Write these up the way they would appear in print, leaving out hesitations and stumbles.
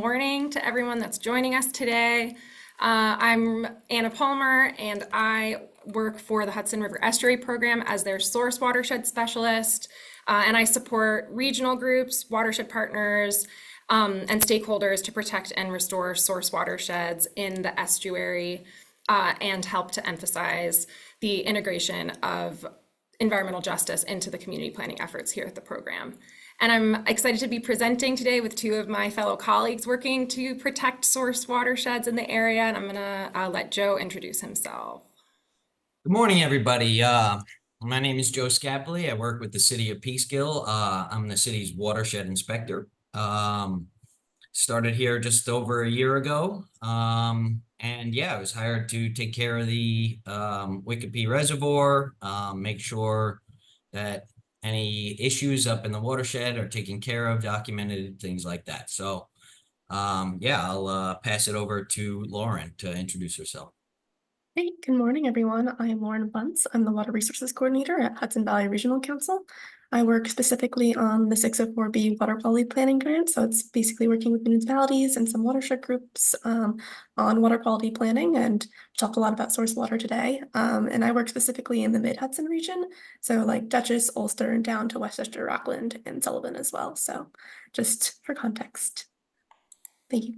Morning to everyone that's joining us today. I'm Anna Palmer, and I work for the Hudson River Estuary Program as their source watershed specialist, and I support regional groups, watershed partners, and stakeholders to protect and restore source watersheds in the estuary, and help to emphasize the integration of environmental justice into the community planning efforts here at the program. And I'm excited to be presenting today with two of my fellow colleagues working to protect source watersheds in the area. And I'm gonna let Joe introduce himself. Good morning, everybody. My name is Joe Scapoli. I work with the city of Peekskill. I'm the city's watershed inspector. Started here just over a year ago. And yeah, I was hired to take care of the Wickapee Reservoir, make sure that any issues up in the watershed are taken care of, documented, things like that. So yeah, I'll pass it over to Lauren to introduce herself. Hey, good morning, everyone. I'm Lauren Bunce. I'm the Water Resources Coordinator at Hudson Valley Regional Council. I work specifically on the 604B Water Quality Planning Grant. So it's basically working with municipalities and some watershed groups on water quality planning, and talked a lot about source water today. And I work specifically in the Mid-Hudson region. So like Dutchess, Ulster, and down to Westchester, Rockland, and Sullivan as well. So just for context. Thank you.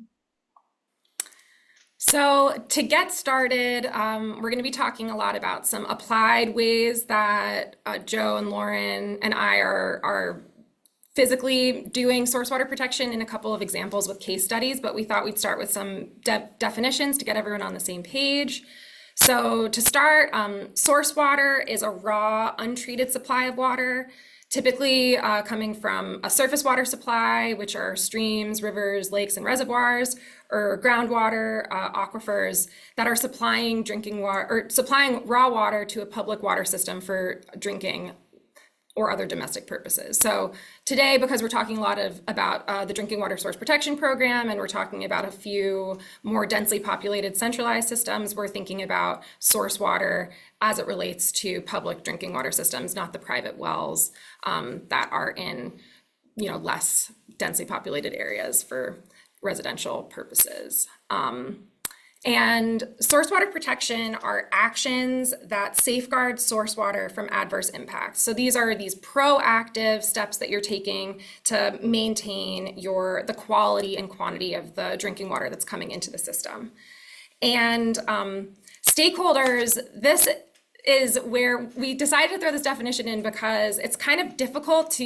So to get started, we're going to be talking a lot about some applied ways that Joe and Lauren and I are physically doing source water protection in a couple of examples with case studies, but we thought we'd start with some definitions to get everyone on the same page. So to start, source water is a raw, untreated supply of water, typically coming from a surface water supply, which are streams, rivers, lakes, and reservoirs, or groundwater aquifers that are supplying drinking water or supplying raw water to a public water system for drinking or other domestic purposes. So today, because we're talking a lot about the Drinking Water Source Protection Program, and we're talking about a few more densely populated centralized systems, we're thinking about source water as it relates to public drinking water systems, not the private wells that are in less densely populated areas for residential purposes. And source water protection are actions that safeguard source water from adverse impacts. So these are these proactive steps that you're taking to maintain the quality and quantity of the drinking water that's coming into the system. And stakeholders, this is where we decided to throw this definition in because it's kind of difficult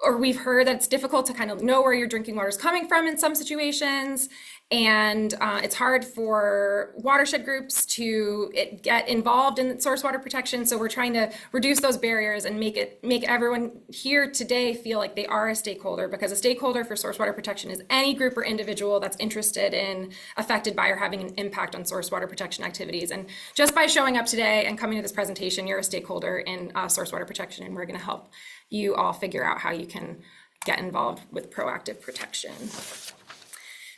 or we've heard that it's difficult to kind of know where your drinking water is coming from in some situations. And it's hard for watershed groups to get involved in source water protection. So we're trying to reduce those barriers and make everyone here today feel like they are a stakeholder, because a stakeholder for source water protection is any group or individual that's interested in, affected by, or having an impact on source water protection activities. And just by showing up today and coming to this presentation, you're a stakeholder in source water protection, and we're going to help you all figure out how you can get involved with proactive protection.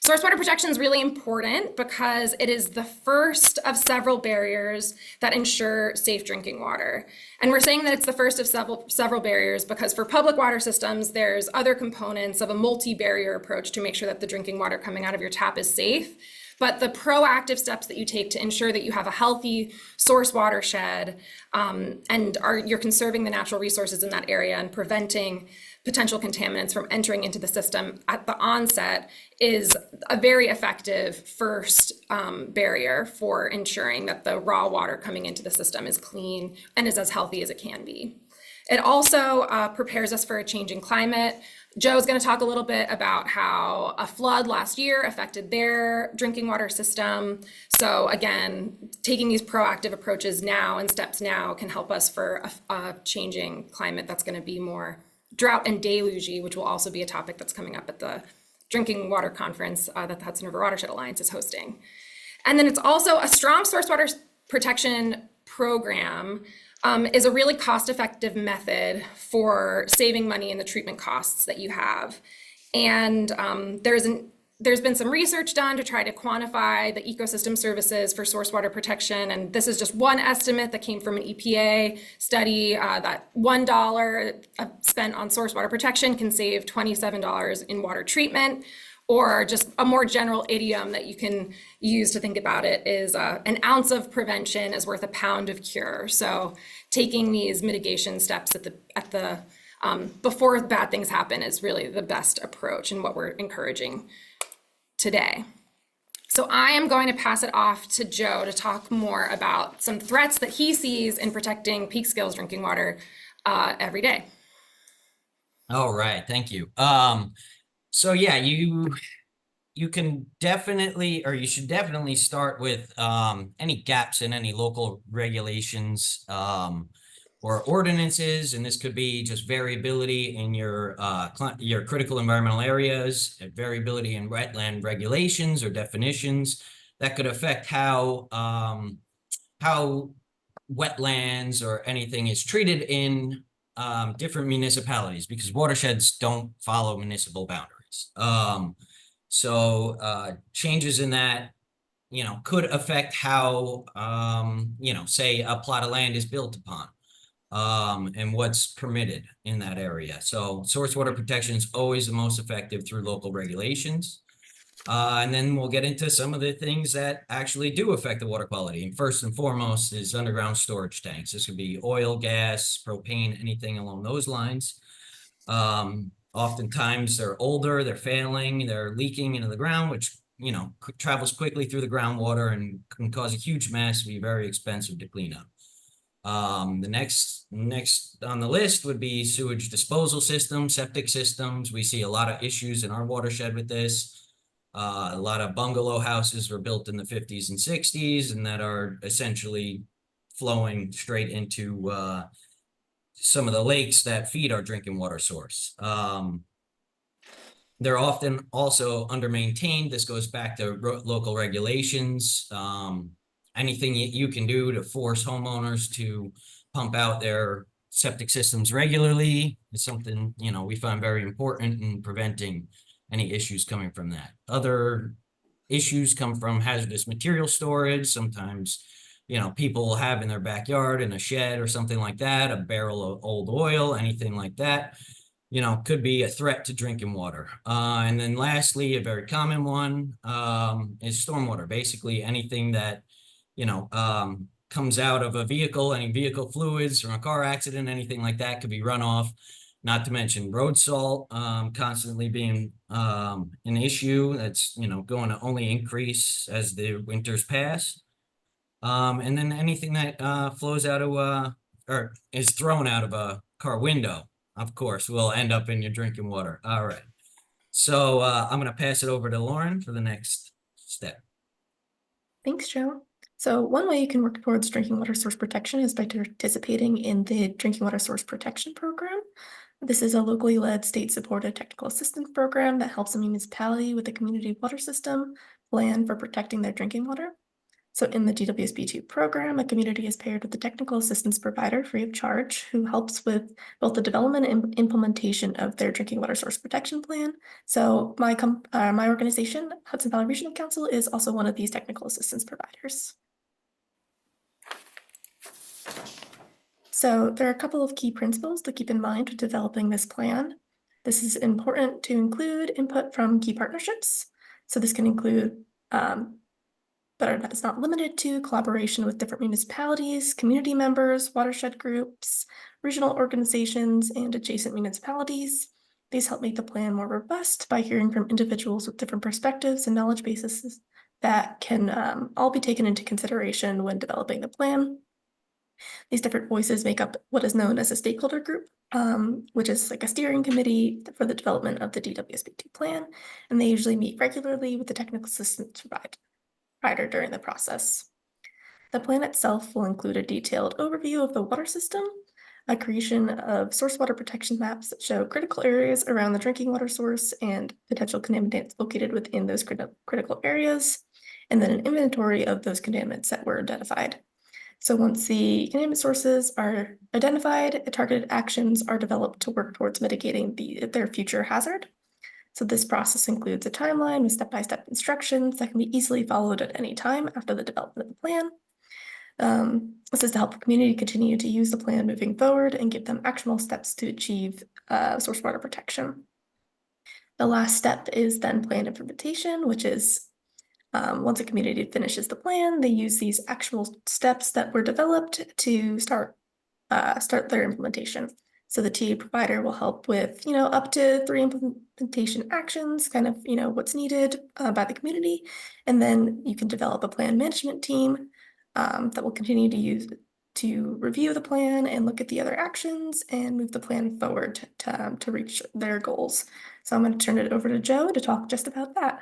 Source water protection is really important because it is the first of several barriers that ensure safe drinking water. And we're saying that it's the first of several barriers because for public water systems, there's other components of a multi-barrier approach to make sure that the drinking water coming out of your tap is safe. But the proactive steps that you take to ensure that you have a healthy source watershed and you're conserving the natural resources in that area and preventing potential contaminants from entering into the system at the onset is a very effective first barrier for ensuring that the raw water coming into the system is clean and is as healthy as it can be. It also prepares us for a changing climate. Joe's going to talk a little bit about how a flood last year affected their drinking water system. So again, taking these proactive approaches now and steps now can help us for a changing climate that's going to be more drought and delugey, which will also be a topic that's coming up at the drinking water conference that the Hudson River Watershed Alliance is hosting. And then it's also a strong source water protection program is a really cost-effective method for saving money in the treatment costs that you have. And there's been some research done to try to quantify the ecosystem services for source water protection. And this is just one estimate that came from an EPA study that $1 spent on source water protection can save $27 in water treatment, Or just a more general idiom that you can use to think about it is an ounce of prevention is worth a pound of cure. So taking these mitigation steps at the before bad things happen is really the best approach and what we're encouraging today. So I am going to pass it off to Joe to talk more about some threats that he sees in protecting Peekskill's drinking water every day. All right, thank you. So yeah, you can definitely, or you should definitely start with any gaps in any local regulations or ordinances, and this could be just variability in your critical environmental areas, variability in wetland regulations or definitions that could affect how wetlands or anything is treated in different municipalities, because watersheds don't follow municipal boundaries. So changes in that, could affect how, say a plot of land is built upon, and what's permitted in that area. So source water protection is always the most effective through local regulations. And then we'll get into some of the things that actually do affect the water quality. And first and foremost is underground storage tanks. This could be oil, gas, propane, anything along those lines. Oftentimes they're older, they're failing, they're leaking into the ground, which, travels quickly through the groundwater and can cause a huge mess, be very expensive to clean up. The next on the list would be sewage disposal systems, septic systems. We see a lot of issues in our watershed with this. A lot of bungalow houses were built in the 50s and 60s and that are essentially flowing straight into some of the lakes that feed our drinking water source. They're often also under-maintained. This goes back to local regulations. Anything you can do to force homeowners to pump out their septic systems regularly is something, we find very important in preventing any issues coming from that. Other issues come from hazardous material storage. Sometimes, people have in their backyard, in a shed or something like that, a barrel of old oil, anything like that, could be a threat to drinking water. And then lastly, a very common one is stormwater. Basically anything that, comes out of a vehicle, any vehicle fluids from a car accident, anything like that could be runoff. Not to mention road salt constantly being an issue that's, going to only increase as the winters pass. And then anything that flows out of or is thrown out of a car window, of course, will end up in your drinking water. All right. So I'm going to pass it over to Lauren for the next step. Thanks, Joe. So one way you can work towards drinking water source protection is by participating in the Drinking Water Source Protection Program. This is a locally led, state-supported technical assistance program that helps a municipality with a community water system plan for protecting their drinking water. So in the DWSB2 program, a community is paired with a technical assistance provider free of charge who helps with both the development and implementation of their drinking water source protection plan. So my organization, Hudson Valley Regional Council, is also one of these technical assistance providers. So there are a couple of key principles to keep in mind when developing this plan. This is important to include input from key partnerships. So this can include, but it's not limited to, collaboration with different municipalities, community members, watershed groups, regional organizations, and adjacent municipalities. These help make the plan more robust by hearing from individuals with different perspectives and knowledge bases that can all be taken into consideration when developing the plan. These different voices make up what is known as a stakeholder group, which is like a steering committee for the development of the DWSB2 plan, and they usually meet regularly with the technical assistance provider during the process. The plan itself will include a detailed overview of the water system, a creation of source water protection maps that show critical areas around the drinking water source and potential contaminants located within those critical areas, and then an inventory of those contaminants that were identified. So once the contaminant sources are identified, targeted actions are developed to work towards mitigating their future hazard. So this process includes a timeline with step-by-step instructions that can be easily followed at any time after the development of the plan. This is to help the community continue to use the plan moving forward and give them actionable steps to achieve source water protection. The last step is then plan implementation, which is once a community finishes the plan, they use these actual steps that were developed to start their implementation. So the TA provider will help with, up to 3 implementation actions, kind of, what's needed by the community. And then you can develop a plan management team that will continue to use to review the plan and look at the other actions and move the plan forward to reach their goals. So I'm going to turn it over to Joe to talk just about that.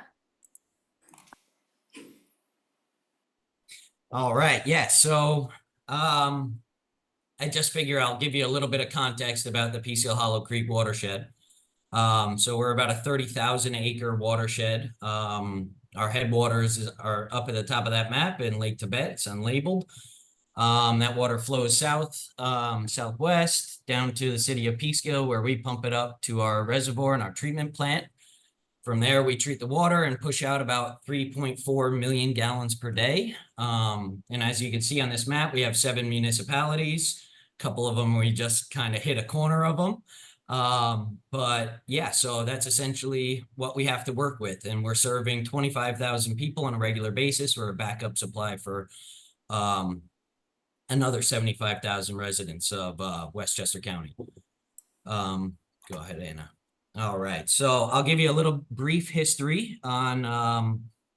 All right, yeah, so I just figure I'll give you a little bit of context about the Peekskill Hollow Creek watershed. So we're about a 30,000 acre watershed. Our headwaters are up at the top of that map in Lake Tibet. It's unlabeled. That water flows southwest down to the city of Peekskill, where we pump it up to our reservoir and our treatment plant. From there, we treat the water and push out about 3.4 million gallons per day. And as you can see on this map, we have 7 municipalities. A couple of them, we just kind of hit a corner of them. But yeah, so that's essentially what we have to work with. And we're serving 25,000 people on a regular basis. We're a backup supply for another 75,000 residents of Westchester County. Go ahead, Anna. All right, so I'll give you a little brief history on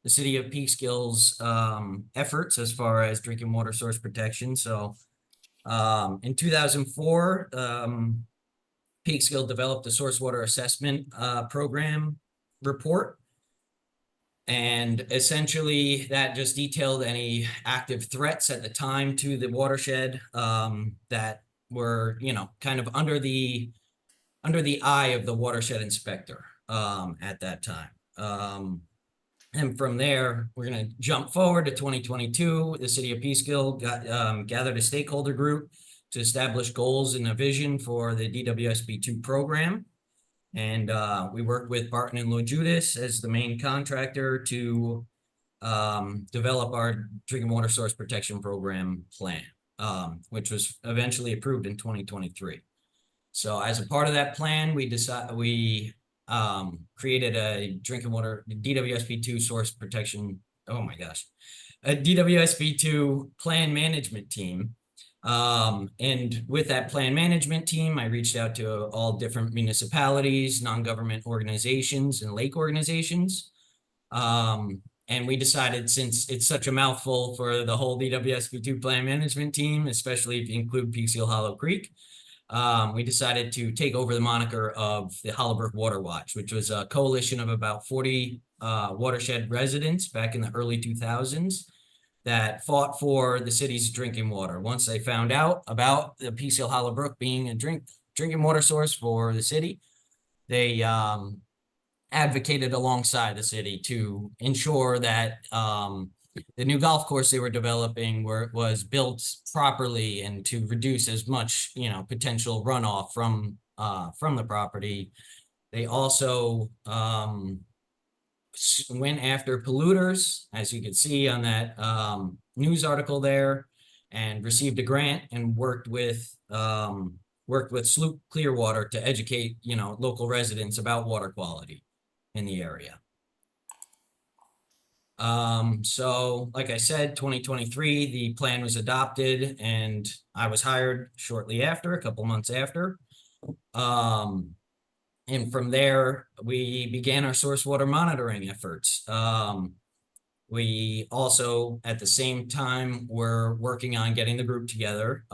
the city of Peekskill's efforts as far as drinking water source protection. So in 2004, Peekskill developed a source water assessment program report. And essentially that just detailed any active threats at the time to the watershed that were, kind of under the eye of the watershed inspector at that time. And from there, we're going to jump forward to 2022. The city of Peekskill gathered a stakeholder group to establish goals and a vision for the DWSP2 program. And we worked with Barton and LoJudas as the main contractor to develop our drinking water source protection program plan, which was eventually approved in 2023. So as a part of that plan, we created a drinking water DWSP2 source protection. Oh my gosh, a DWSP2 plan management team. And with that plan management team, I reached out to all different municipalities, non-government organizations, and lake organizations. And we decided, since it's such a mouthful for the whole DWSP2 plan management team, especially if you include Peekskill Hollow Creek, we decided to take over the moniker of the Hollowbrook Water Watch, which was a coalition of about 40 watershed residents back in the early 2000s that fought for the city's drinking water. Once they found out about the Peekskill Hollow Brook being a drinking water source for the city, they advocated alongside the city to ensure that the new golf course they were developing was built properly and to reduce as much, potential runoff from the property. They also went after polluters, as you can see on that news article there, and received a grant and worked with Sloop Clearwater to educate, local residents about water quality in the area. So like I said, 2023, the plan was adopted and I was hired shortly after, a couple months after. And from there, we began our source water monitoring efforts. We also, at the same time, were working on getting the group together.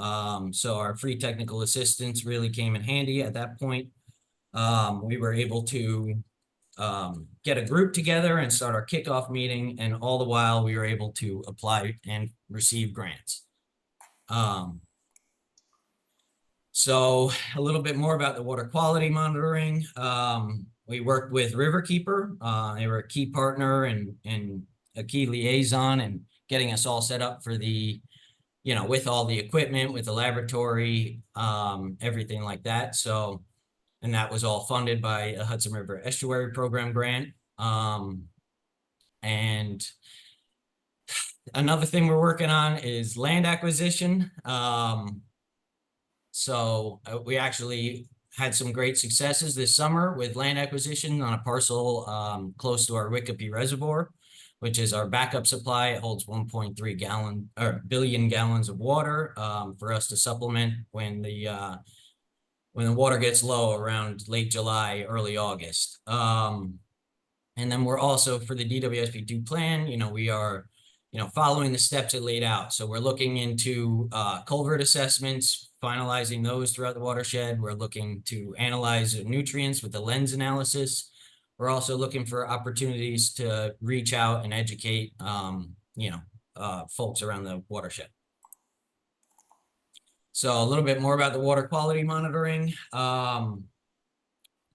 So our free technical assistance really came in handy at that point. We were able to get a group together and start our kickoff meeting. And all the while, we were able to apply and receive grants. So a little bit more about the water quality monitoring. We worked with Riverkeeper. They were a key partner and a key liaison and getting us all set up for the, with all the equipment, with the laboratory, everything like that. So, and that was all funded by a Hudson River Estuary Program grant. And another thing we're working on is land acquisition. So we actually had some great successes this summer with land acquisition on a parcel close to our Wikipi Reservoir, which is our backup supply. It holds 1.3 billion gallons of water for us to supplement when the water gets low around late July, early August. And then we're also, for the DWSP2 plan, we are, following the steps it laid out. So we're looking into culvert assessments, finalizing those throughout the watershed. We're looking to analyze nutrients with the lens analysis. We're also looking for opportunities to reach out and educate, folks around the watershed. So a little bit more about the water quality monitoring.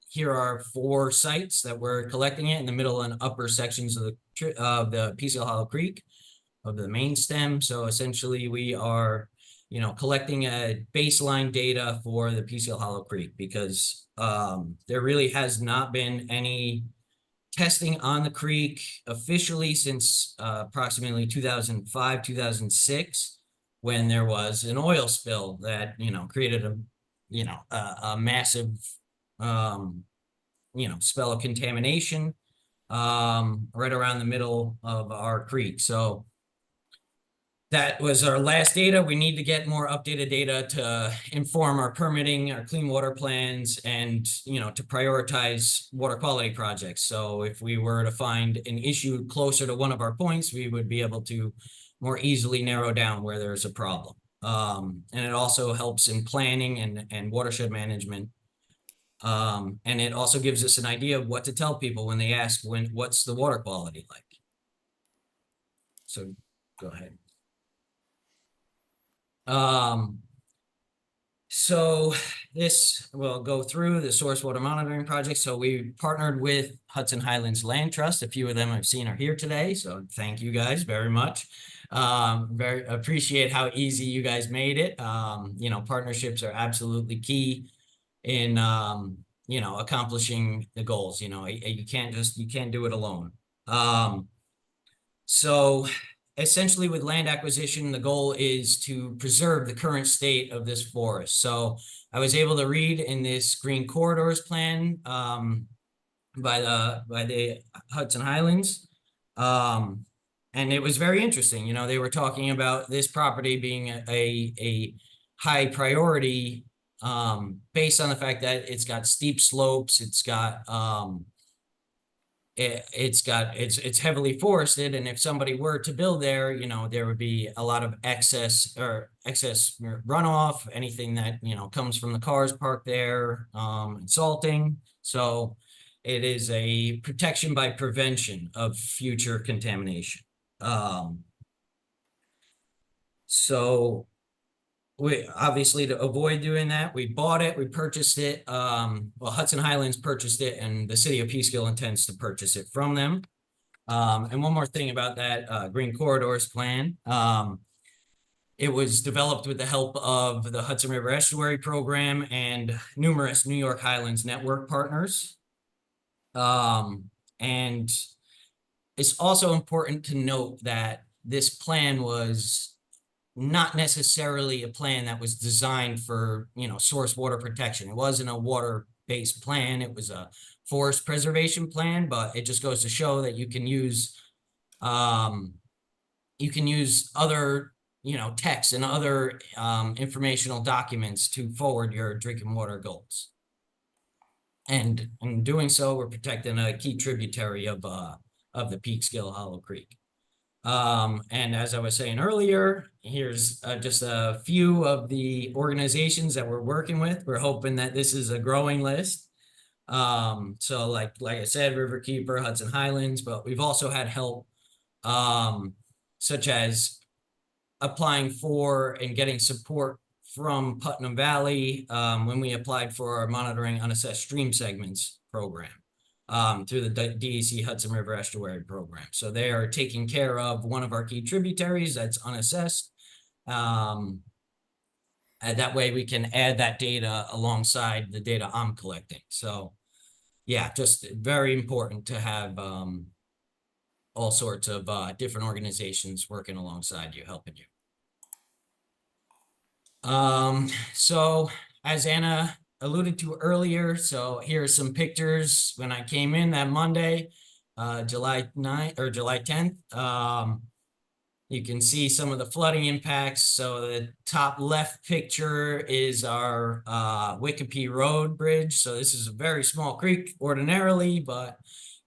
Here are 4 sites that we're collecting it in the middle and upper sections of the Peekskill Hollow Creek of the main stem. So essentially we are, collecting a baseline data for the Peekskill Hollow Creek because there really has not been any testing on the creek officially since approximately 2005, 2006, when there was an oil spill that, created a massive spell of contamination right around the middle of our creek. So that was our last data. We need to get more updated data to inform our permitting, our clean water plans, and to prioritize water quality projects. So if we were to find an issue closer to one of our points, we would be able to more easily narrow down where there's a problem. And it also helps in planning and watershed management. And it also gives us an idea of what to tell people when they ask what's the water quality like. So go ahead. So this will go through the source water monitoring project. So we partnered with Hudson Highlands Land Trust. A few of them I've seen are here today. So thank you guys very much. Very appreciate how easy you guys made it. Partnerships are absolutely key in accomplishing the goals. You can't do it alone. So essentially with land acquisition, the goal is to preserve the current state of this forest. So I was able to read in this green corridors plan by the Hudson Highlands. And it was very interesting. They were talking about this property being a high priority based on the fact that it's got steep slopes, it's heavily forested, and if somebody were to build there, there would be a lot of excess runoff, anything that comes from the cars parked there, and salting. So it is a protection by prevention of future contamination. So we obviously, to avoid doing that, we bought it, we purchased it. Hudson Highlands purchased it, and the city of Peekskill intends to purchase it from them. And one more thing about that green corridors plan. It was developed with the help of the Hudson River Estuary Program and numerous New York Highlands network partners. And it's also important to note that this plan was not necessarily a plan that was designed for, source water protection. It wasn't a water-based plan. It was a forest preservation plan, but it just goes to show that you can use other, texts and other informational documents to forward your drinking water goals. And in doing so, we're protecting a key tributary of the Peekskill Hollow Creek. And as I was saying earlier, here's just a few of the organizations that we're working with. We're hoping that this is a growing list. So like I said, Riverkeeper, Hudson Highlands, but we've also had help such as applying for and getting support from Putnam Valley when we applied for our monitoring unassessed stream segments program. Through the DEC Hudson River Estuary Program. So they are taking care of one of our key tributaries that's unassessed. And that way we can add that data alongside the data I'm collecting. So yeah, just very important to have all sorts of different organizations working alongside you, helping you. So as Anna alluded to earlier. So here are some pictures when I came in that Monday, July 9th or July 10th. You can see some of the flooding impacts. So the top left picture is our Wikipe Road bridge. So this is a very small creek ordinarily, but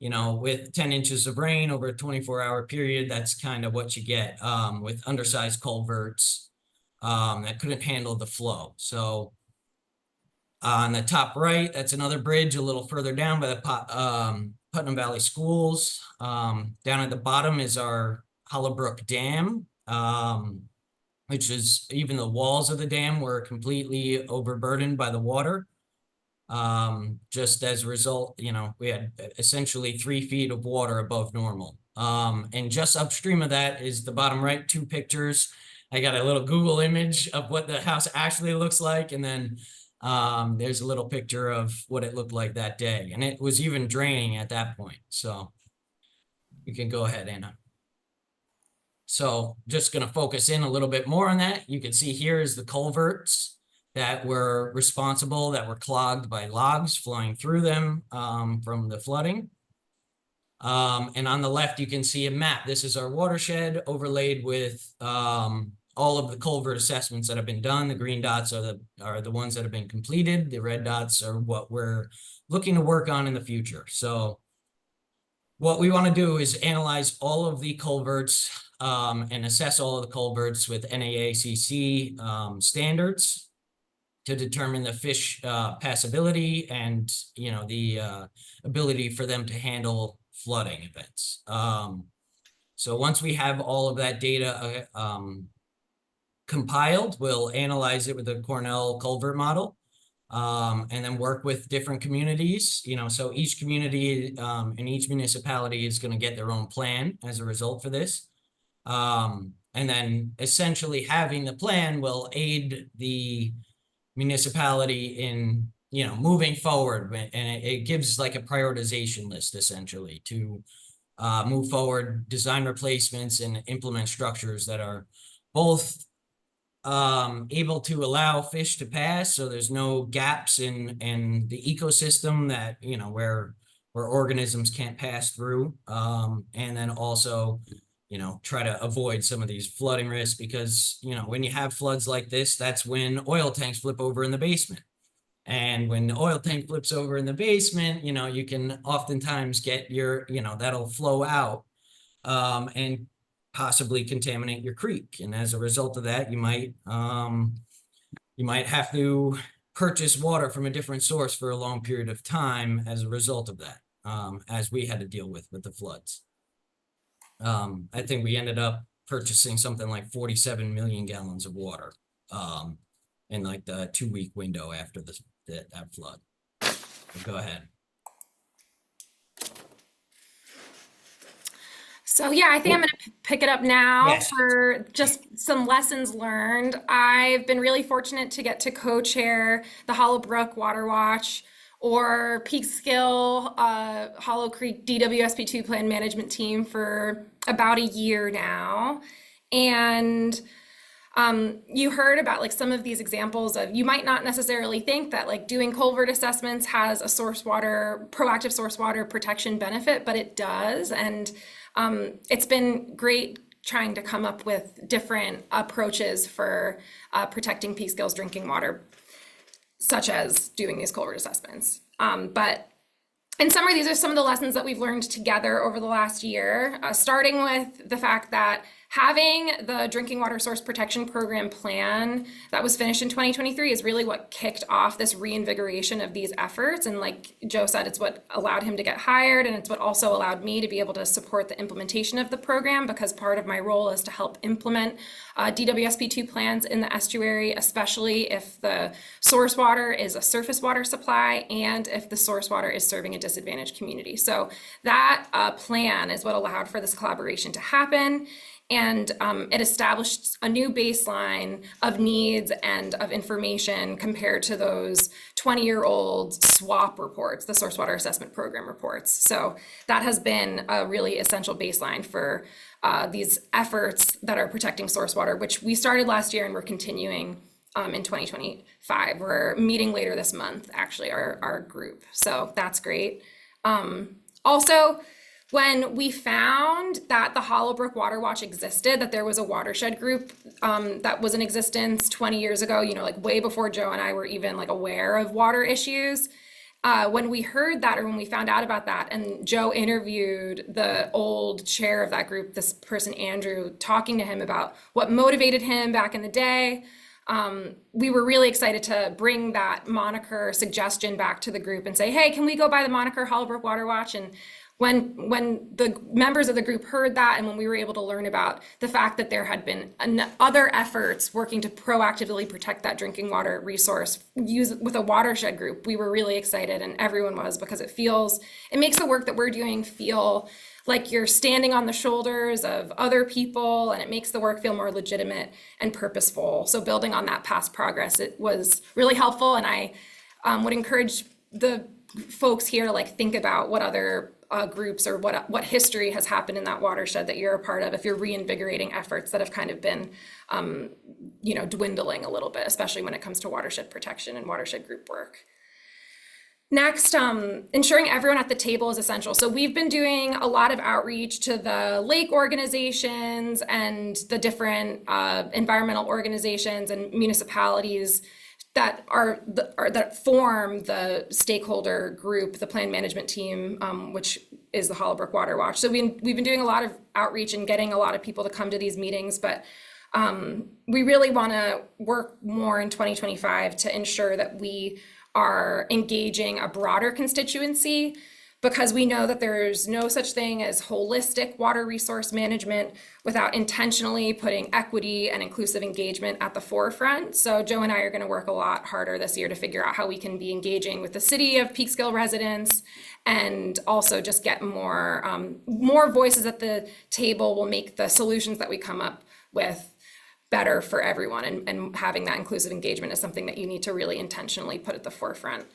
you know, with 10 inches of rain over a 24-hour period, that's kind of what you get with undersized culverts that couldn't handle the flow. So on the top right, that's another bridge a little further down by the Putnam Valley Schools. Down at the bottom is our Hollowbrook Dam, which is even the walls of the dam were completely overburdened by the water. Just as a result, you know, we had essentially 3 feet of water above normal. And just upstream of that is the bottom right 2 pictures. I got a little Google image of what the house actually looks like. And then there's a little picture of what it looked like that day. And it was even draining at that point. So you can go ahead, Anna. So just going to focus in a little bit more on that. You can see here is the culverts that were responsible, that were clogged by logs flowing through them from the flooding. And on the left, you can see a map. This is our watershed overlaid with all of the culvert assessments that have been done. The green dots are the ones that have been completed. The red dots are what we're looking to work on in the future. So what we want to do is analyze all of the culverts and assess all of the culverts with NEIWPCC standards to determine the fish passability and, you know, the ability for them to handle flooding events. So once we have all of that data compiled, we'll analyze it with the Cornell culvert model. And then work with different communities, you know, so each community and each municipality is going to get their own plan as a result for this. And then essentially having the plan will aid the municipality in, you know, moving forward. And it gives like a prioritization list essentially to move forward, design replacements and implement structures that are both able to allow fish to pass, so there's no gaps in the ecosystem that, you know, where organisms can't pass through, and then also, you know, try to avoid some of these flooding risks, because, you know, when you have floods like this, that's when oil tanks flip over in the basement. And when the oil tank flips over in the basement, you know, you can oftentimes get your, you know, that'll flow out and possibly contaminate your creek. And as a result of that, you might have to purchase water from a different source for a long period of time as a result of that, as we had to deal with the floods. I think we ended up purchasing something like 47 million gallons of water in like the 2-week window after that flood. So go ahead. So yeah, I think I'm going to pick it up now Yes. for just some lessons learned. I've been really fortunate to get to co-chair the Hollowbrook Water Watch or Peekskill Hollow Creek DWSP2 Plan Management Team for about a year now. And you heard about like some of these examples of, you might not necessarily think that like doing culvert assessments has a proactive source water protection benefit, but it does. And it's been great trying to come up with different approaches for protecting Peekskill's drinking water, such as doing these culvert assessments. But in summary, these are some of the lessons that we've learned together over the last year, starting with the fact that having the Drinking Water Source Protection Program plan that was finished in 2023 is really what kicked off this reinvigoration of these efforts. And like Joe said, it's what allowed him to get hired, and it's what also allowed me to be able to support the implementation of the program, because part of my role is to help implement DWSP2 plans in the estuary, especially if the source water is a surface water supply and if the source water is serving a disadvantaged community. So that plan is what allowed for this collaboration to happen. And it established a new baseline of needs and of information compared to those 20-year-old SWAP reports, the Source Water Assessment Program reports. So that has been a really essential baseline for these efforts that are protecting source water, which we started last year and we're continuing in 2025. We're meeting later this month, actually, our group. So that's great. Also, when we found that the Hollowbrook Water Watch existed, that there was a watershed group that was in existence 20 years ago, you know, like way before Joe and I were even like aware of water issues. When we heard that, or when we found out about that, and Joe interviewed the old chair of that group, this person, Andrew, talking to him about what motivated him back in the day, we were really excited to bring that moniker suggestion back to the group and say, hey, can we go by the moniker Hollowbrook Water Watch? And when the members of the group heard that, and when we were able to learn about the fact that there had been other efforts working to proactively protect that drinking water resource with a watershed group, we were really excited, and everyone was, because it makes the work that we're doing feel like you're standing on the shoulders of other people, and it makes the work feel more legitimate and purposeful. So building on that past progress, it was really helpful, and I would encourage the folks here to like think about what other groups or what history has happened in that watershed that you're a part of, if you're reinvigorating efforts that have kind of been dwindling a little bit, especially when it comes to watershed protection and watershed group work. Next, ensuring everyone at the table is essential. So we've been doing a lot of outreach to the lake organizations and the different environmental organizations and municipalities that form the stakeholder group, the plan management team, which is the Hollowbrook Water Watch. So we've been doing a lot of outreach and getting a lot of people to come to these meetings, but we really want to work more in 2025 to ensure that we are engaging a broader constituency, because we know that there's no such thing as holistic water resource management without intentionally putting equity and inclusive engagement at the forefront. So Joe and I are going to work a lot harder this year to figure out how we can be engaging with the city of Peekskill residents, and also just get more voices at the table will make the solutions that we come up with better for everyone. And having that inclusive engagement is something that you need to really intentionally put at the forefront.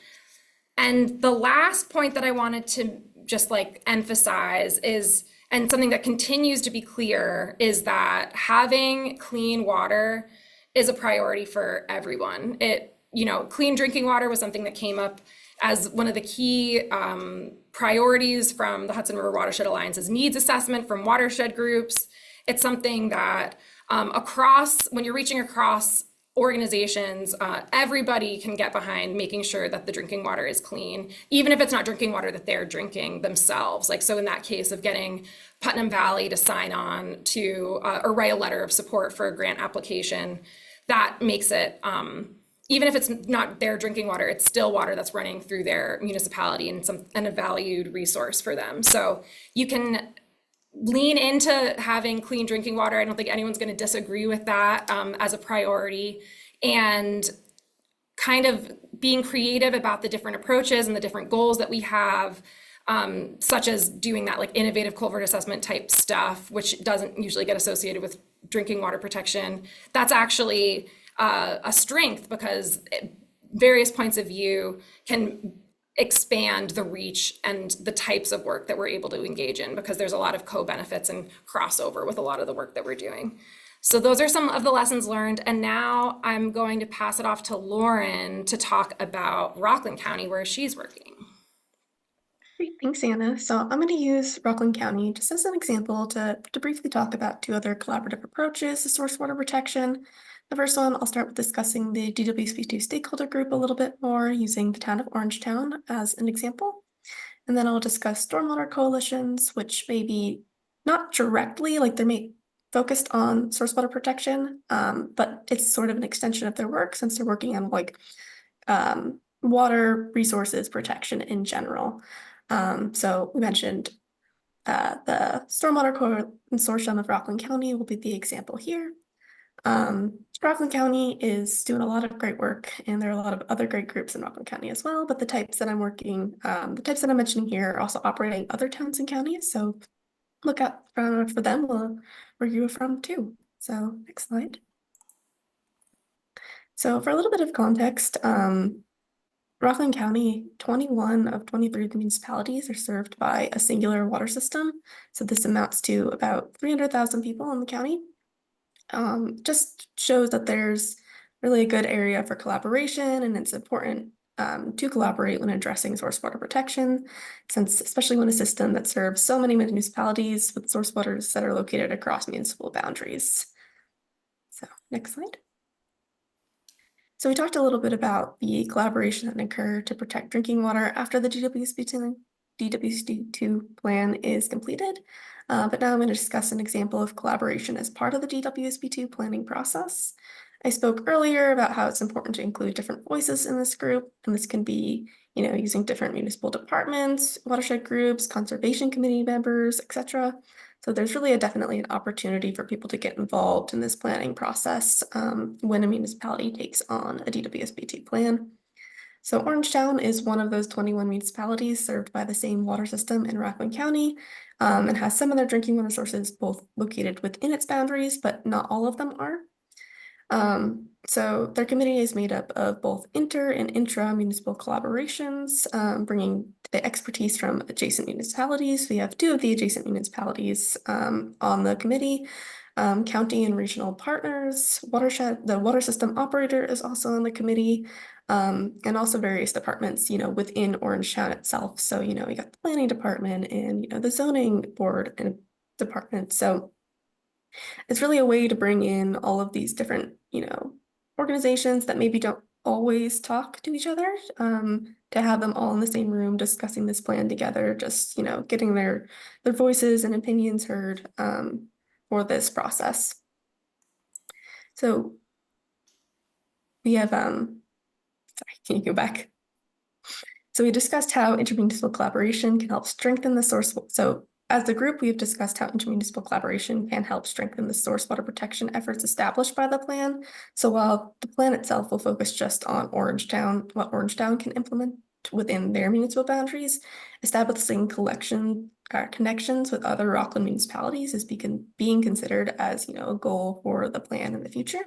And the last point that I wanted to just like emphasize is, and something that continues to be clear, is that having clean water is a priority for everyone. Clean drinking water was something that came up as one of the key priorities from the Hudson River Watershed Alliance's needs assessment from watershed groups. It's something that when you're reaching across organizations, everybody can get behind making sure that the drinking water is clean, even if it's not drinking water that they're drinking themselves. So in that case of getting Putnam Valley to sign on to or write a letter of support for a grant application, that makes it, even if it's not their drinking water, it's still water that's running through their municipality and a valued resource for them. So you can lean into having clean drinking water. I don't think anyone's going to disagree with that as a priority, and kind of being creative about the different approaches and the different goals that we have, such as doing that like innovative culvert assessment type stuff, which doesn't usually get associated with drinking water protection. That's actually a strength, because various points of view can expand the reach and the types of work that we're able to engage in, because there's a lot of co-benefits and crossover with a lot of the work that we're doing. So those are some of the lessons learned. And now I'm going to pass it off to Lauren to talk about Rockland County, where she's working. Great, thanks, Anna. So I'm going to use Rockland County just as an example to briefly talk about two other collaborative approaches to source water protection. The first one, I'll start with discussing the DWSP2 stakeholder group a little bit more, using the town of Orangetown as an example. And then I'll discuss stormwater coalitions, which may be not directly, like they're focused on source water protection, but it's sort of an extension of their work, since they're working on water resources protection in general. So we mentioned the Stormwater Consortium of Rockland County will be the example here. Rockland County is doing a lot of great work, and there are a lot of other great groups in Rockland County as well, but the types that I'm mentioning here are also operating other towns and counties, so look out for them where you're from too. So next slide. So for a little bit of context, Rockland County, 21 of 23 municipalities are served by a singular water system. So this amounts to about 300,000 people in the county. Just shows that there's really a good area for collaboration, and it's important to collaborate when addressing source water protection, since especially when a system that serves so many municipalities with source waters that are located across municipal boundaries. So next slide. So we talked a little bit about the collaboration that occurred to protect drinking water after the DWSP2 plan is completed. But now I'm going to discuss an example of collaboration as part of the DWSP2 planning process. I spoke earlier about how it's important to include different voices in this group, and this can be, using different municipal departments, watershed groups, conservation committee members, etc. So there's really definitely an opportunity for people to get involved in this planning process when a municipality takes on a DWSP2 plan. So Orangetown is one of those 21 municipalities served by the same water system in Rockland County, and has some of their drinking water sources both located within its boundaries, but not all of them are. So their committee is made up of both inter and intra-municipal collaborations, bringing the expertise from adjacent municipalities. We have 2 of the adjacent municipalities on the committee, county and regional partners, Watershed, the water system operator is also on the committee, and also various departments, within Orangetown itself. So, we got the planning department and, the zoning board and department. So it's really a way to bring in all of these different, organizations that maybe don't always talk to each other, to have them all in the same room discussing this plan together, just, getting their voices and opinions heard for this process. So we have, sorry, can you go back? So we discussed how intermunicipal collaboration can help strengthen the source. So as a group, we've discussed how intermunicipal collaboration can help strengthen the source water protection efforts established by the plan. So while the plan itself will focus just on Orangetown, what Orangetown can implement within their municipal boundaries, establishing connections with other Rockland municipalities is being considered as, a goal for the plan in the future.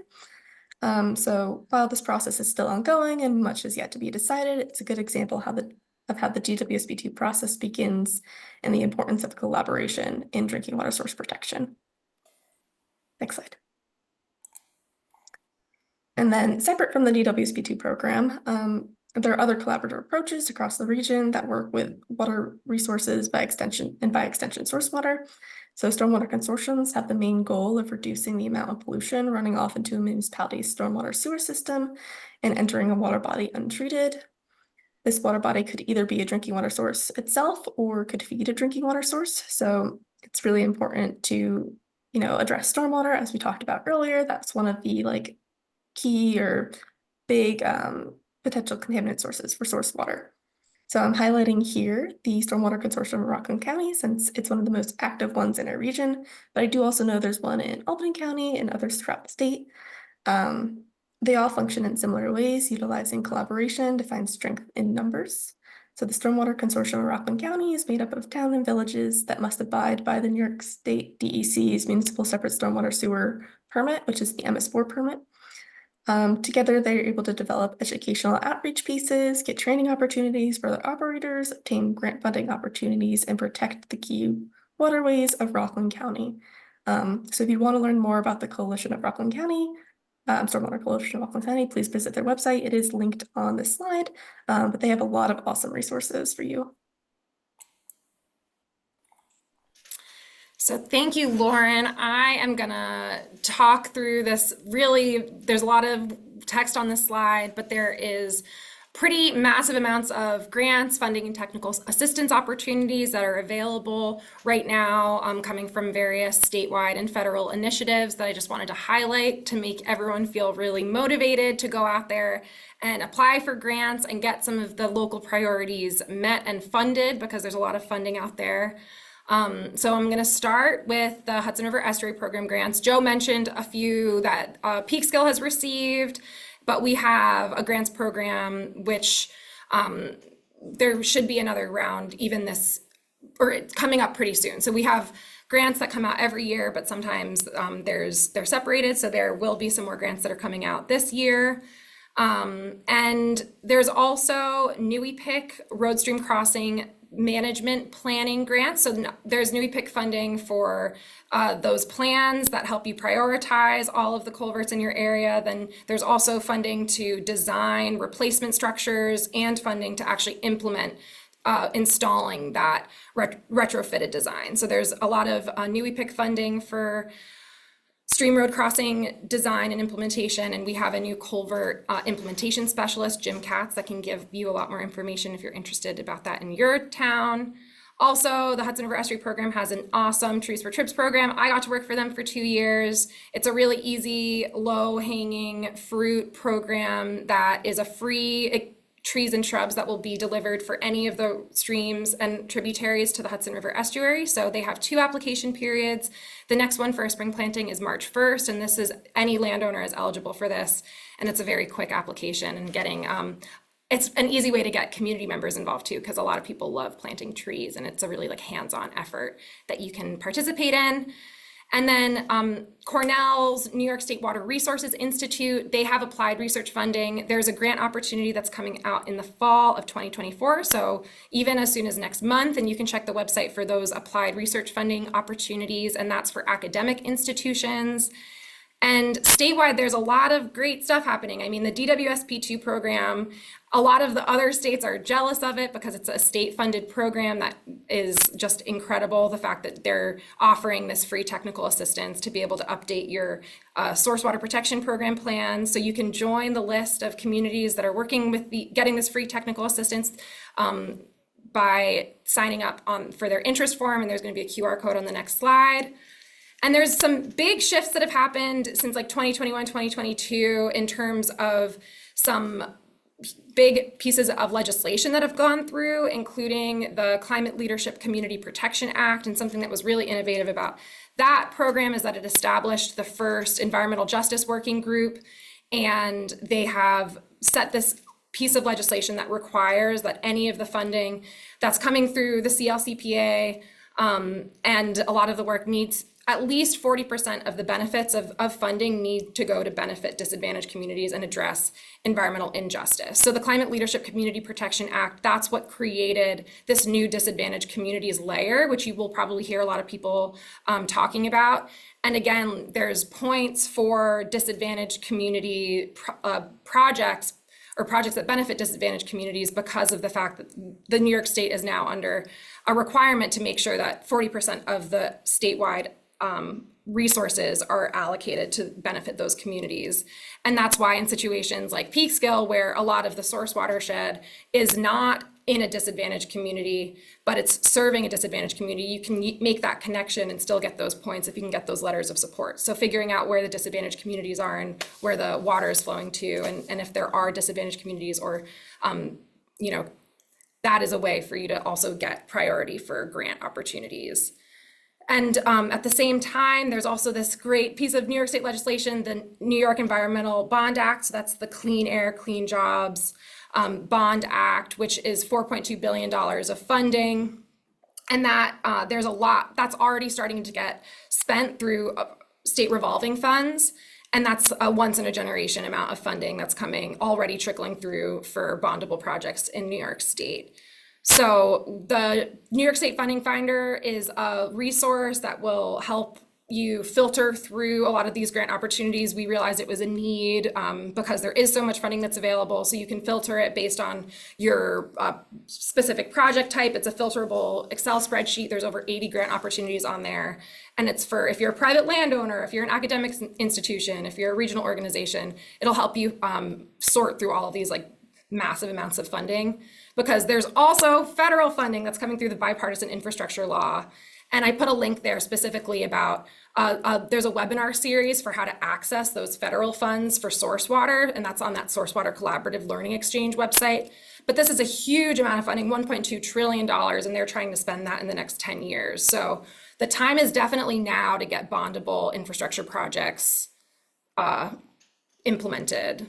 So while this process is still ongoing and much is yet to be decided, it's a good example of how the DWSP2 process begins and the importance of collaboration in drinking water source protection. Next slide. And then separate from the DWSP2 program, there are other collaborative approaches across the region that work with water resources by extension source water. So stormwater consortiums have the main goal of reducing the amount of pollution running off into a municipality's stormwater sewer system and entering a water body untreated. This water body could either be a drinking water source itself or could feed a drinking water source. So it's really important to, address stormwater, as we talked about earlier. That's one of the key or big potential contaminant sources for source water. So I'm highlighting here the Stormwater Consortium of Rockland County, since it's one of the most active ones in our region, but I do also know there's one in Albany County and others throughout the state. They all function in similar ways, utilizing collaboration to find strength in numbers. So the Stormwater Consortium of Rockland County is made up of towns and villages that must abide by the New York State DEC's Municipal Separate Stormwater Sewer Permit, which is the MS4 permit. Together, they're able to develop educational outreach pieces, get training opportunities for their operators, obtain grant funding opportunities, and protect the key waterways of Rockland County. So if you want to learn more about the Coalition of Rockland County, Stormwater Coalition of Rockland County, please visit their website. It is linked on this slide, but they have a lot of awesome resources for you. So thank you, Lauren. I am gonna talk through this. Really, there's a lot of text on this slide, but there is pretty massive amounts of grants, funding, and technical assistance opportunities that are available right now, coming from various statewide and federal initiatives that I just wanted to highlight to make everyone feel really motivated to go out there and apply for grants and get some of the local priorities met and funded, because there's a lot of funding out there. So I'm going to start with the Hudson River Estuary Program grants. Joe mentioned a few that Peekskill has received, but we have a grants program which there should be another round even this, or it's coming up pretty soon. So we have grants that come out every year, but sometimes they're separated. So there will be some more grants that are coming out this year. And there's also NEIWPCC road stream crossing management planning grants. So there's NEIWPCC funding for those plans that help you prioritize all of the culverts in your area. Then there's also funding to design replacement structures and funding to actually implement installing that retrofitted design. So there's a lot of NEIWPCC funding for stream road crossing design and implementation, and we have a new culvert implementation specialist, Jim Katz, that can give you a lot more information if you're interested about that in your town. Also, the Hudson River Estuary Program has an awesome Trees for Trips program. I got to work for them for 2 years. It's a really easy, low-hanging fruit program that is a free trees and shrubs that will be delivered for any of the streams and tributaries to the Hudson River Estuary. So they have 2 application periods. The next one for a spring planting is March 1st, and this is any landowner is eligible for this. And it's a very quick application, and getting, it's an easy way to get community members involved too, because a lot of people love planting trees, and it's a really like hands-on effort that you can participate in. And then Cornell's New York State Water Resources Institute, they have applied research funding. There's a grant opportunity that's coming out in the fall of 2024. So even as soon as next month, and you can check the website for those applied research funding opportunities, and that's for academic institutions. And statewide, there's a lot of great stuff happening. I mean, the DWSP2 program, a lot of the other states are jealous of it because it's a state-funded program that is just incredible. The fact that they're offering this free technical assistance to be able to update your source water protection program plans. So you can join the list of communities that are working with getting this free technical assistance by signing up for their interest form, and there's going to be a QR code on the next slide. And there's some big shifts that have happened since like 2021, 2022 in terms of some big pieces of legislation that have gone through, including the Climate Leadership Community Protection Act. And something that was really innovative about that program is that it established the first environmental justice working group. And they have set this piece of legislation that requires that any of the funding that's coming through the CLCPA and a lot of the work needs at least 40% of the benefits of funding need to go to benefit disadvantaged communities and address environmental injustice. So the Climate Leadership Community Protection Act, that's what created this new disadvantaged communities layer, which you will probably hear a lot of people talking about. And again, there's points for disadvantaged community projects or projects that benefit disadvantaged communities because of the fact that the New York State is now under a requirement to make sure that 40% of the statewide resources are allocated to benefit those communities. And that's why in situations like Peekskill, where a lot of the source watershed is not in a disadvantaged community, but it's serving a disadvantaged community, you can make that connection and still get those points if you can get those letters of support. So figuring out where the disadvantaged communities are and where the water is flowing to, and if there are disadvantaged communities or, that is a way for you to also get priority for grant opportunities. And at the same time, there's also this great piece of New York State legislation, the New York Environmental Bond Act. So that's the Clean Air, Clean Jobs Bond Act, which is $4.2 billion of funding. And that there's a lot that's already starting to get spent through state revolving funds. And that's a once in a generation amount of funding that's coming, already trickling through for bondable projects in New York State. So the New York State Funding Finder is a resource that will help you filter through a lot of these grant opportunities. We realized it was a need because there is so much funding that's available. So you can filter it based on your specific project type. It's a filterable Excel spreadsheet. There's over 80 grant opportunities on there. And it's for if you're a private landowner, if you're an academic institution, if you're a regional organization, it'll help you sort through all of these like massive amounts of funding, because there's also federal funding that's coming through the bipartisan infrastructure law. And I put a link there specifically about, there's a webinar series for how to access those federal funds for source water, and that's on that Source Water Collaborative Learning Exchange website. But this is a huge amount of funding, $1.2 trillion, and they're trying to spend that in the next 10 years. So the time is definitely now to get bondable infrastructure projects implemented.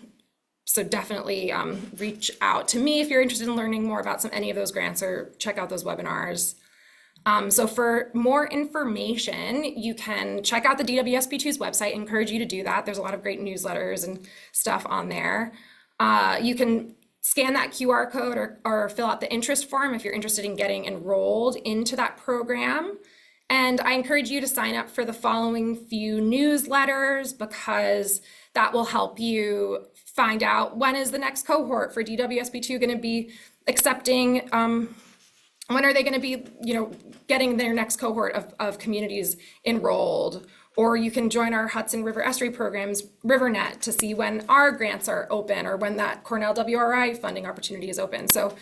So definitely reach out to me if you're interested in learning more about any of those grants, or check out those webinars. So for more information, you can check out the DWSP2's website. I encourage you to do that. There's a lot of great newsletters and stuff on there. You can scan that QR code or fill out the interest form if you're interested in getting enrolled into that program. And I encourage you to sign up for the following few newsletters, because that will help you find out when is the next cohort for DWSB2 going to be accepting, when are they going to be, getting their next cohort of communities enrolled. Or you can join our Hudson River Estuary Program's RiverNet to see when our grants are open or when that Cornell WRI funding opportunity is open. So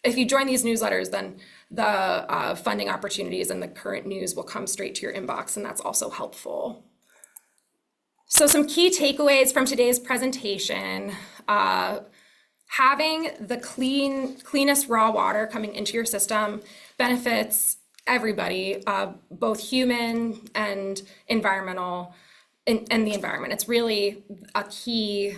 if you join these newsletters, then the funding opportunities and the current news will come straight to your inbox, and that's also helpful. So some key takeaways from today's presentation: having the cleanest raw water coming into your system benefits everybody, both human and environmental, and the environment. It's really a key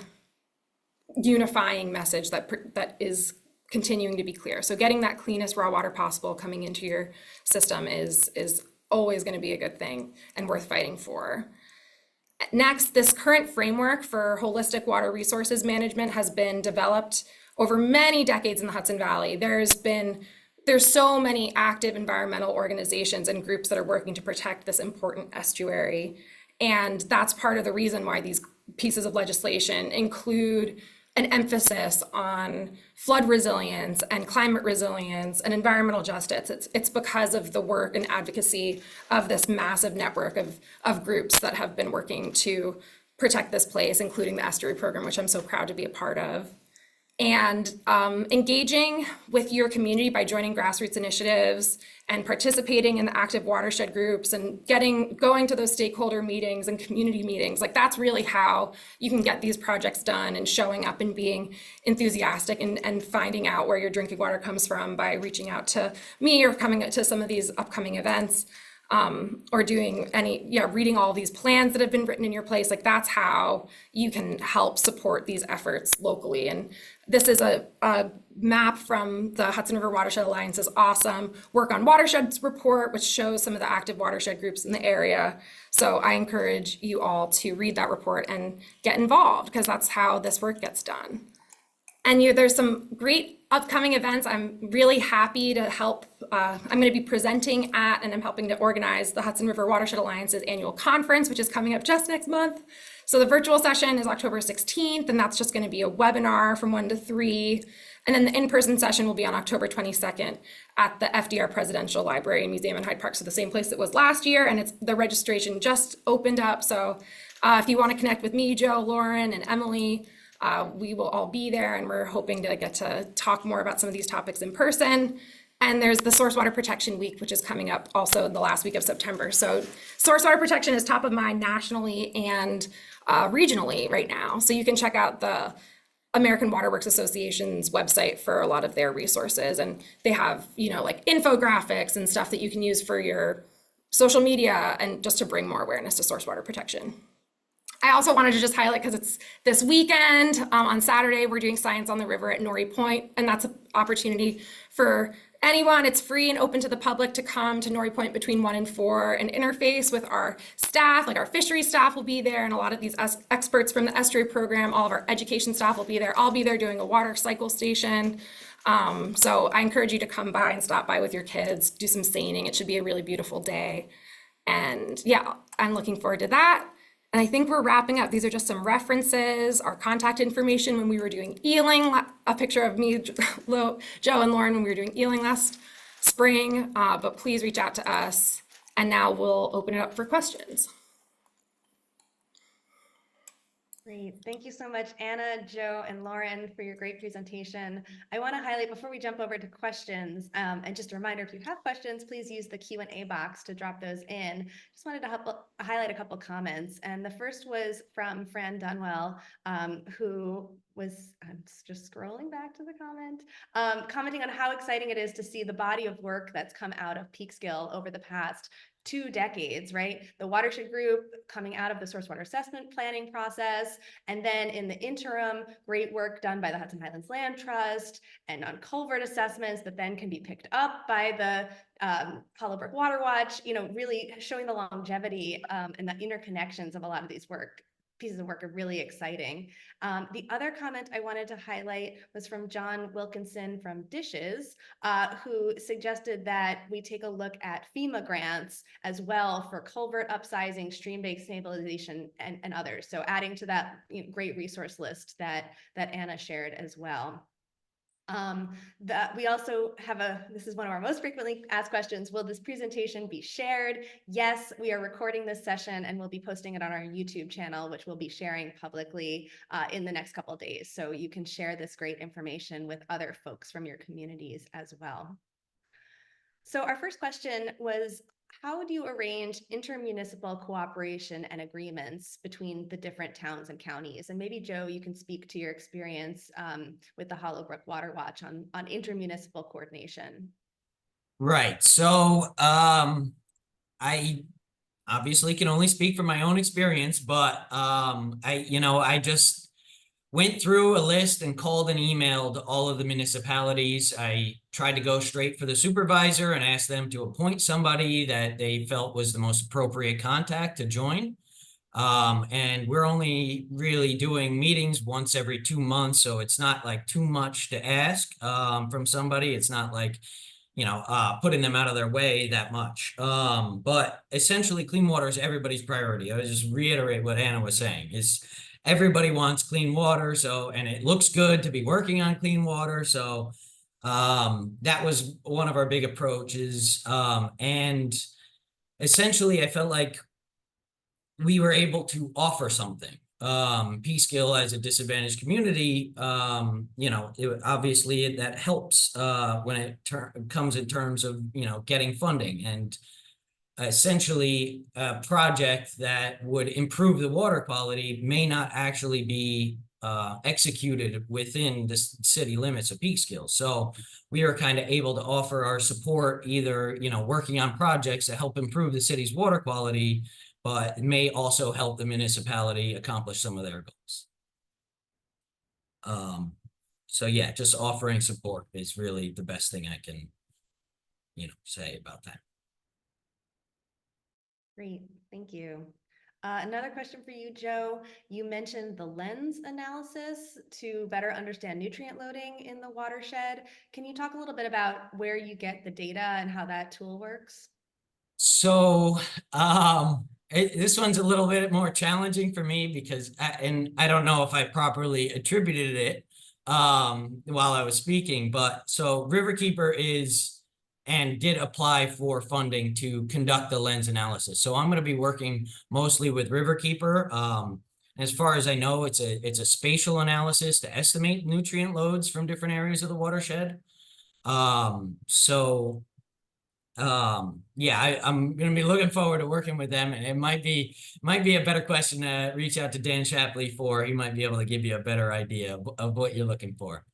unifying message that is continuing to be clear. So getting that cleanest raw water possible coming into your system is always going to be a good thing and worth fighting for. Next, this current framework for holistic water resources management has been developed over many decades in the Hudson Valley. There's so many active environmental organizations and groups that are working to protect this important estuary. And that's part of the reason why these pieces of legislation include an emphasis on flood resilience and climate resilience and environmental justice. It's because of the work and advocacy of this massive network of groups that have been working to protect this place, including the Estuary Program, which I'm so proud to be a part of. And engaging with your community by joining grassroots initiatives and participating in the active watershed groups and going to those stakeholder meetings and community meetings, like that's really how you can get these projects done, and showing up and being enthusiastic and finding out where your drinking water comes from by reaching out to me or coming to some of these upcoming events. Or reading all these plans that have been written in your place. Like that's how you can help support these efforts locally. And this is a map from the Hudson River Watershed Alliance's awesome Work on Watersheds report, which shows some of the active watershed groups in the area. So I encourage you all to read that report and get involved, because that's how this work gets done. And there's some great upcoming events. I'm really happy to help. I'm going to be presenting at, and I'm helping to organize the Hudson River Watershed Alliance's annual conference, which is coming up just next month. So the virtual session is October 16th, and that's just going to be a webinar from 1 to 3. And then the in-person session will be on October 22nd at the FDR Presidential Library and Museum in Hyde Park. So the same place it was last year, and the registration just opened up. So if you want to connect with me, Joe, Lauren, and Emily, we will all be there, and we're hoping to get to talk more about some of these topics in person. And there's the Source Water Protection Week, which is coming up also the last week of September. So source water protection is top of mind nationally and regionally right now. So you can check out the American Water Works Association's website for a lot of their resources. And they have, like infographics and stuff that you can use for your social media, and just to bring more awareness to source water protection. I also wanted to just highlight, because it's this weekend, on Saturday, we're doing Science on the River at Norrie Point, and that's an opportunity for anyone. It's free and open to the public to come to Norrie Point between 1 and 4 and interface with our staff. Like our fisheries staff will be there, and a lot of these experts from the Estuary Program. All of our education staff will be there. I'll be there doing a water cycle station. So I encourage you to come by and stop by with your kids, do some seining. It should be a really beautiful day. And yeah, I'm looking forward to that. And I think we're wrapping up. These are just some references, our contact information when we were doing Ealing, a picture of me, Joe and Lauren when we were doing Ealing last spring, but please reach out to us. And now we'll open it up for questions. Great. Thank you so much, Anna, Joe, and Lauren, for your great presentation. I want to highlight, before we jump over to questions, and just a reminder, if you have questions, please use the Q&A box to drop those in. Just wanted to highlight a couple comments. And the first was from Fran Dunwell, who was, I'm just scrolling back to the comment, commenting on how exciting it is to see the body of work that's come out of Peekskill over the past 2 decades, right? The watershed group coming out of the source water assessment planning process, and then in the interim, great work done by the Hudson Highlands Land Trust and on culvert assessments that then can be picked up by the Hollowbrook Water Watch, really showing the longevity and the interconnections of a lot of these work. pieces of work are really exciting. The other comment I wanted to highlight was from John Wilkinson from Dishes, who suggested that we take a look at FEMA grants as well for culvert upsizing, stream bank stabilization, and others. So adding to that great resource list that Anna shared as well. We also have this is one of our most frequently asked questions. Will this presentation be shared? Yes, we are recording this session and we'll be posting it on our YouTube channel, which we'll be sharing publicly in the next couple of days. So you can share this great information with other folks from your communities as well. So our first question was, how do you arrange intermunicipal cooperation and agreements between the different towns and counties? And maybe, Joe, you can speak to your experience with the Hollowbrook Water Watch on intermunicipal coordination. Right. So I obviously can only speak from my own experience, but I just went through a list and called and emailed all of the municipalities. I tried to go straight for the supervisor and asked them to appoint somebody that they felt was the most appropriate contact to join. And we're only really doing meetings once every 2 months, so it's not like too much to ask from somebody. It's not like, putting them out of their way that much. But essentially, clean water is everybody's priority. I would just reiterate what Anna was saying is everybody wants clean water. So, and it looks good to be working on clean water. So that was one of our big approaches. And essentially, I felt like we were able to offer something. Peekskill as a disadvantaged community, obviously that helps when it comes in terms of, getting funding, and essentially a project that would improve the water quality may not actually be executed within the city limits of Peekskill. So we are kind of able to offer our support, either, working on projects that help improve the city's water quality, but it may also help the municipality accomplish some of their goals. So yeah, just offering support is really the best thing I can, say about that. Great, thank you. Another question for you, Joe. You mentioned the lens analysis to better understand nutrient loading in the watershed. Can you talk a little bit about where you get the data and how that tool works? So this one's a little bit more challenging for me because I don't know if I properly attributed it while I was speaking, but so Riverkeeper did apply for funding to conduct the lens analysis. So I'm going to be working mostly with Riverkeeper. As far as I know, it's a spatial analysis to estimate nutrient loads from different areas of the watershed. Yeah, I'm going to be looking forward to working with them, and it might be a better question to reach out to Dan Shapley for. He might be able to give you a better idea of what you're looking for.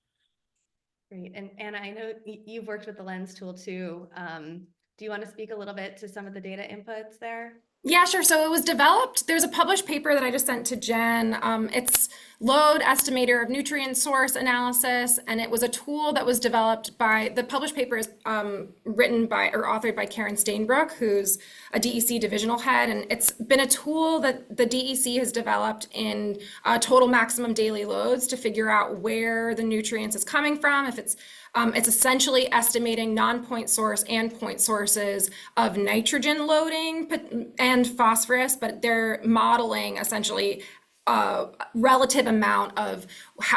Great. And Anna, I know you've worked with the lens tool too. Do you want to speak a little bit to some of the data inputs there? Yeah, sure. So it was developed. There's a published paper that I just sent to Jen. It's Load Estimator of Nutrient Source Analysis, and it was a tool that was developed by, the published paper is written by or authored by Karen Stainbrook, who's a DEC divisional head, and it's been a tool that the DEC has developed in total maximum daily loads to figure out where the nutrients is coming from. If it's essentially estimating non-point source and point sources of nitrogen loading and phosphorus, but they're modeling essentially a relative amount of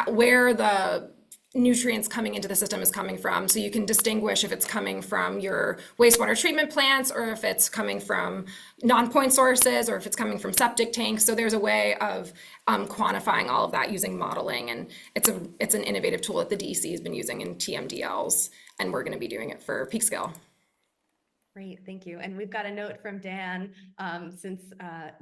where the nutrients coming into the system is coming from. So you can distinguish if it's coming from your wastewater treatment plants, or if it's coming from non-point sources, or if it's coming from septic tanks. So there's a way of quantifying all of that using modeling, and it's an innovative tool that the DEC has been using in TMDLs, and we're going to be doing it for Peekskill. Great, thank you. And we've got a note from Dan, since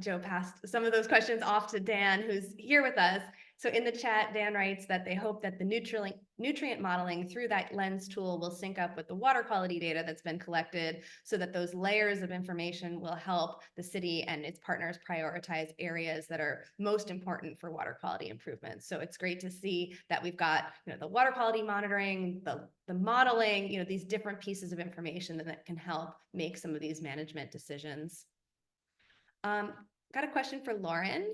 Joe passed some of those questions off to Dan, who's here with us. So in the chat, Dan writes that they hope that the nutrient modeling through that lens tool will sync up with the water quality data that's been collected, so that those layers of information will help the city and its partners prioritize areas that are most important for water quality improvements. So it's great to see that we've got, the water quality monitoring, the modeling, these different pieces of information that can help make some of these management decisions. Got a question for Lauren.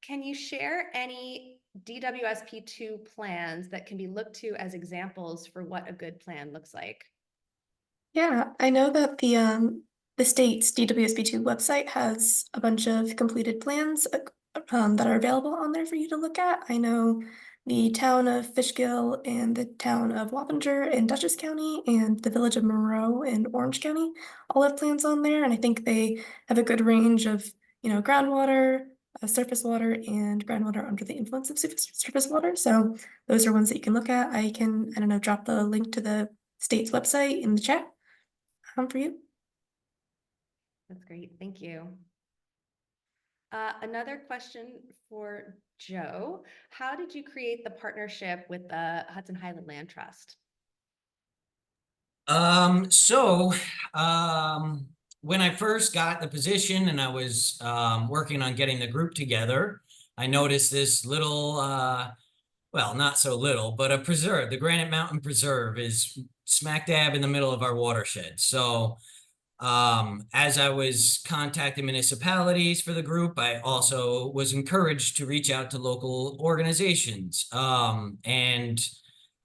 Can you share any DWSP2 plans that can be looked to as examples for what a good plan looks like? Yeah, I know that the state's DWSB2 website has a bunch of completed plans that are available on there for you to look at. I know the town of Fishkill and the town of Wappinger in Dutchess County and the village of Monroe in Orange County all have plans on there, and I think they have a good range of, groundwater, surface water, and groundwater under the influence of surface water. So those are ones that you can look at. I don't know, drop the link to the state's website in the chat for you. That's great. Thank you. Another question for Joe. How did you create the partnership with the Hudson Highland Land Trust? So, when I first got the position and I was working on getting the group together, I noticed this little, well, not so little, but a preserve. The Granite Mountain Preserve is smack dab in the middle of our watershed. So, as I was contacting municipalities for the group, I also was encouraged to reach out to local organizations. And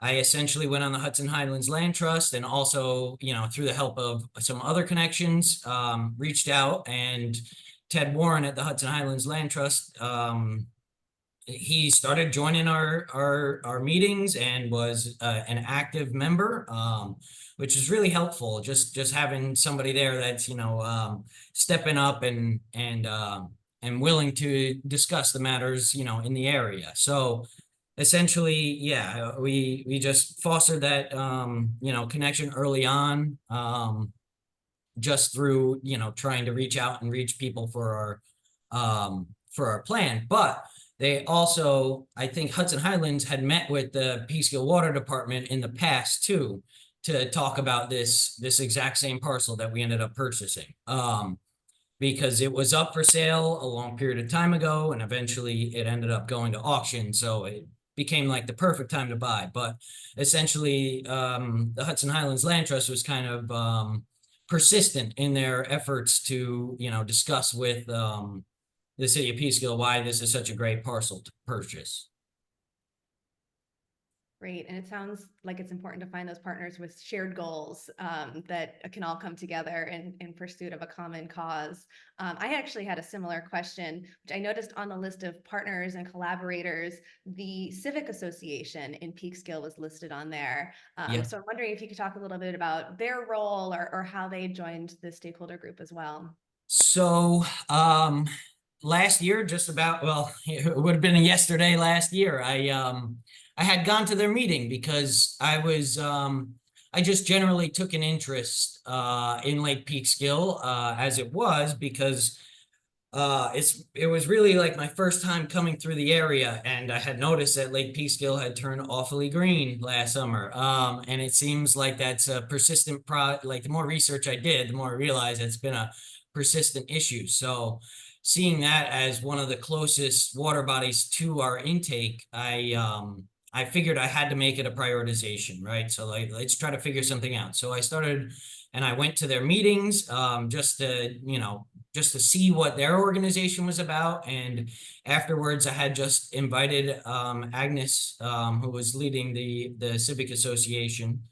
I essentially went on the Hudson Highlands Land Trust and also, through the help of some other connections, reached out, and Ted Warren at the Hudson Highlands Land Trust, he started joining our meetings and was an active member, which is really helpful. Just having somebody there that's stepping up and willing to discuss the matters in the area. So essentially, yeah, we just fostered that connection early on, just through trying to reach out and reach people for our plan. But they also, I think Hudson Highlands had met with the Peekskill Water Department in the past too, to talk about this exact same parcel that we ended up purchasing. Because it was up for sale a long period of time ago, and eventually it ended up going to auction. So it became like the perfect time to buy. But essentially, the Hudson Highlands Land Trust was kind of persistent in their efforts to, discuss with the city of Peekskill why this is such a great parcel to purchase. Great. And it sounds like it's important to find those partners with shared goals that can all come together in pursuit of a common cause. I actually had a similar question, which I noticed on the list of partners and collaborators, the Civic Association in Peekskill was listed on there. Yeah. So I'm wondering if you could talk a little bit about their role or how they joined the stakeholder group as well. So last year, just about, well, it would have been yesterday last year, I had gone to their meeting because I just generally took an interest in Lake Peekskill as it was, because it was really like my first time coming through the area, and I had noticed that Lake Peekskill had turned awfully green last summer. And it seems like that's a persistent like the more research I did, the more I realized it's been a persistent issue. So seeing that as one of the closest water bodies to our intake, I figured I had to make it a prioritization, right? So like, let's try to figure something out. So I started, and I went to their meetings, just to see what their organization was about. And afterwards, I had just invited Agnes, who was leading the Civic Association,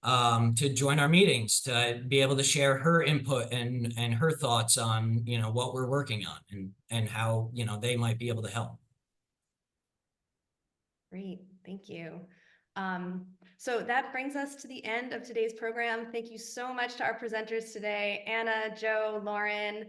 to join our meetings, to be able to share her input and her thoughts on what we're working on and how they might be able to help. Great, thank you. So that brings us to the end of today's program. Thank you so much to our presenters today, Anna, Joe, Lauren.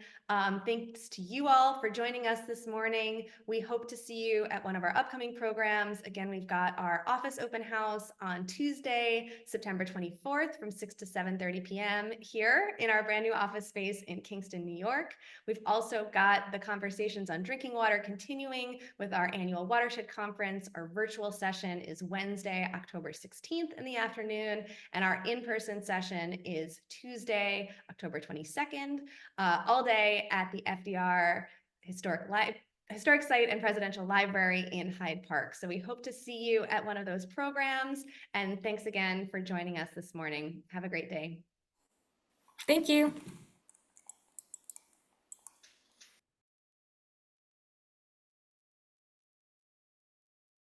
Thanks to you all for joining us this morning. We hope to see you at one of our upcoming programs. Again, we've got our office open house on Tuesday, September 24th from 6 to 7:30 p.m. here in our brand new office space in Kingston, New York. We've also got the conversations on drinking water continuing with our annual Watershed Conference. Our virtual session is Wednesday, October 16th in the afternoon, and our in-person session is Tuesday, October 22nd, all day at the FDR Historic Site and Presidential Library in Hyde Park. So we hope to see you at one of those programs, and thanks again for joining us this morning. Have a great day. Thank you.